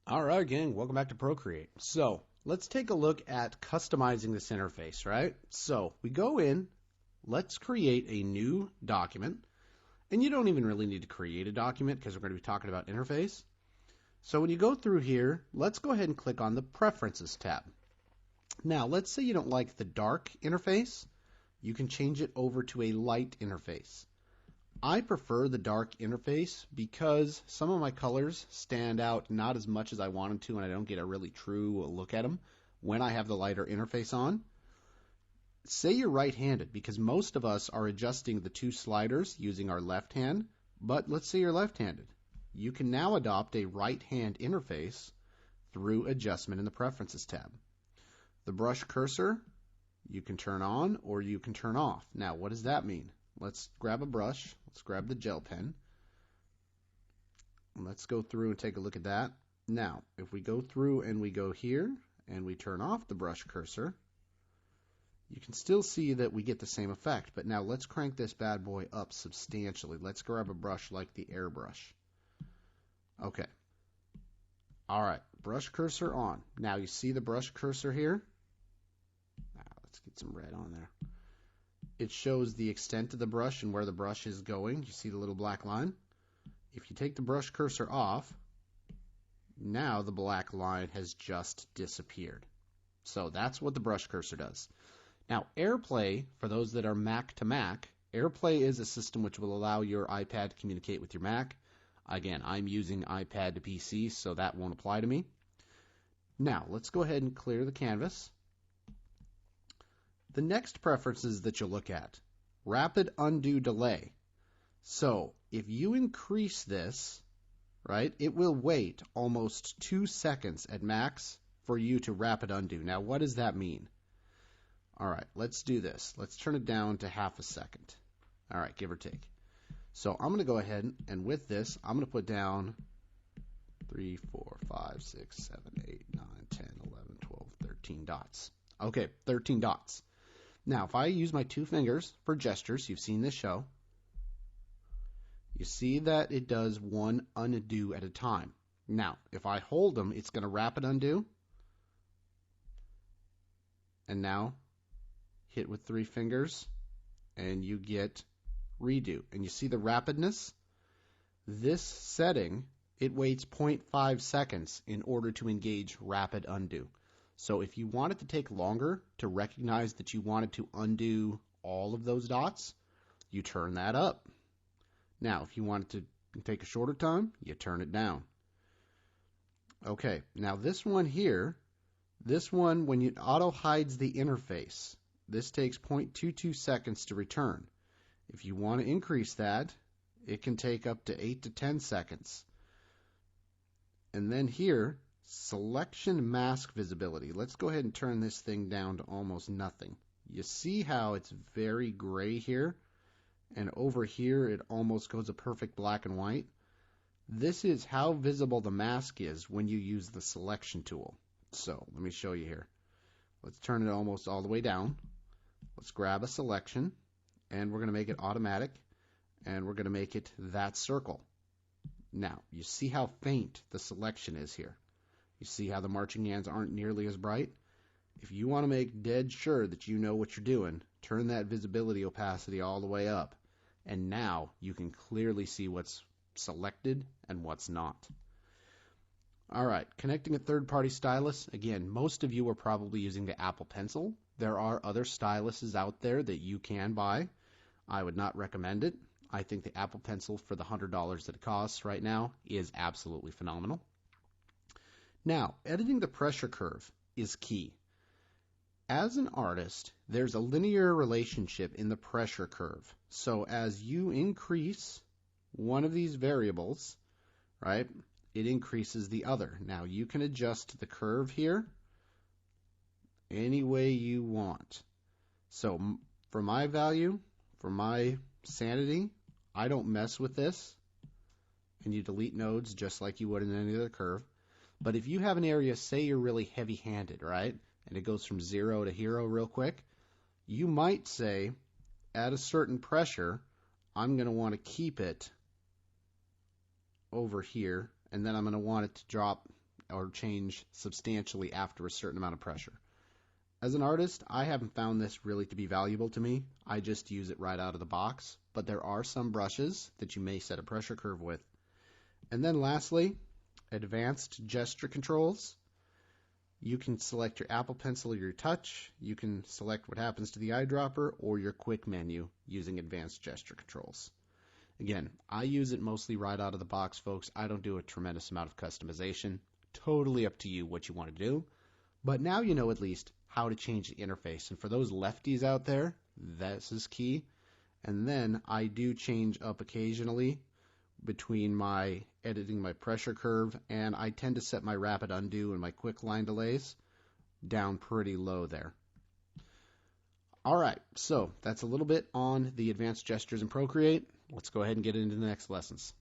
All right, gang, welcome back to Procreate. So let's take a look at customizing this interface, right? So we go in, let's create a new document, and you don't even really need to create a document because we're going to be talking about interface. So when you go through here, let's go ahead and click on the Preferences tab. Now, let's say you don't like the dark interface. You can change it over to a light interface. I prefer the dark interface because some of my colors stand out not as much as I want them to, and I don't get a really true look at them when I have the lighter interface on. Say you're right-handed, because most of us are adjusting the two sliders using our left hand, but let's say you're left-handed. You can now adopt a right-hand interface through adjustment in the Preferences tab. The brush cursor, you can turn on or you can turn off. Now, what does that mean? Let's grab a brush. Let's grab the gel pen. Let's go through and take a look at that. Now, if we go through and we go here and we turn off the brush cursor, you can still see that we get the same effect. But now let's crank this bad boy up substantially. Let's grab a brush like the airbrush. Okay. All right. Brush cursor on. Now you see the brush cursor here? Now, let's get some red on there. It shows the extent of the brush and where the brush is going. You see the little black line? If you take the brush cursor off, now the black line has just disappeared. So that's what the brush cursor does. Now, AirPlay, for those that are Mac to Mac, AirPlay is a system which will allow your iPad to communicate with your Mac. Again, I'm using iPad to PC, so that won't apply to me. Now, let's go ahead and clear the canvas. The next preferences that you'll look at, rapid undo delay. So if you increase this, right, it will wait almost 2 seconds at max for you to rapid undo. Now, what does that mean? All right, let's do this. Let's turn it down to half a second. All right, give or take. So I'm going to go ahead and with this, I'm going to put down 3, 4, 5, 6, 7, 8, 9, 10, 11, 12, 13 dots. Okay, 13 dots. Now, if I use my 2 fingers for gestures, you've seen this show, you see that it does one undo at a time. Now, if I hold them, it's going to rapid undo. And now, hit with 3 fingers, and you get redo. And you see the rapidness? This setting, it waits 0.5 seconds in order to engage rapid undo. So if you want it to take longer to recognize that you wanted to undo all of those dots, you turn that up. Now, if you want it to take a shorter time, you turn it down. Okay, now this one here, this one, when it auto hides the interface, this takes 0.22 seconds to return. If you want to increase that, it can take up to 8 to 10 seconds. And then here, selection mask visibility. Let's go ahead and turn this thing down to almost nothing. You see how it's very gray here? And over here, it almost goes a perfect black and white. This is how visible the mask is when you use the selection tool. So let me show you here. Let's turn it almost all the way down. Let's grab a selection, and we're going to make it automatic, and we're going to make it that circle. Now, you see how faint the selection is here. You see how the marching hands aren't nearly as bright? If you want to make dead sure that you know what you're doing, turn that visibility opacity all the way up. And now you can clearly see what's selected and what's not. All right, connecting a third-party stylus. Again, most of you are probably using the Apple Pencil. There are other styluses out there that you can buy. I would not recommend it. I think the Apple Pencil, for the $100 that it costs right now, is absolutely phenomenal. Now, editing the pressure curve is key. As an artist, there's a linear relationship in the pressure curve. So as you increase one of these variables, right, it increases the other. Now, you can adjust the curve here any way you want. So for my value, for my sanity, I don't mess with this. And you delete nodes just like you would in any other curve. But if you have an area, say you're really heavy-handed, right, and it goes from 0 to hero real quick, you might say, at a certain pressure, I'm going to want to keep it over here, and then I'm going to want it to drop or change substantially after a certain amount of pressure. As an artist, I haven't found this really to be valuable to me. I just use it right out of the box, but there are some brushes that you may set a pressure curve with. And then lastly, advanced gesture controls. You can select your Apple Pencil or your Touch. You can select what happens to the eyedropper or your quick menu using advanced gesture controls. Again, I use it mostly right out of the box, folks. I don't do a tremendous amount of customization. Totally up to you what you want to do. But now you know at least how to change the interface. And for those lefties out there, this is key. And then I do change up occasionally between my editing my pressure curve, and I tend to set my rapid undo and my quick line delays down pretty low there. All right, so that's a little bit on the advanced gestures in Procreate. Let's go ahead and get into the next lessons.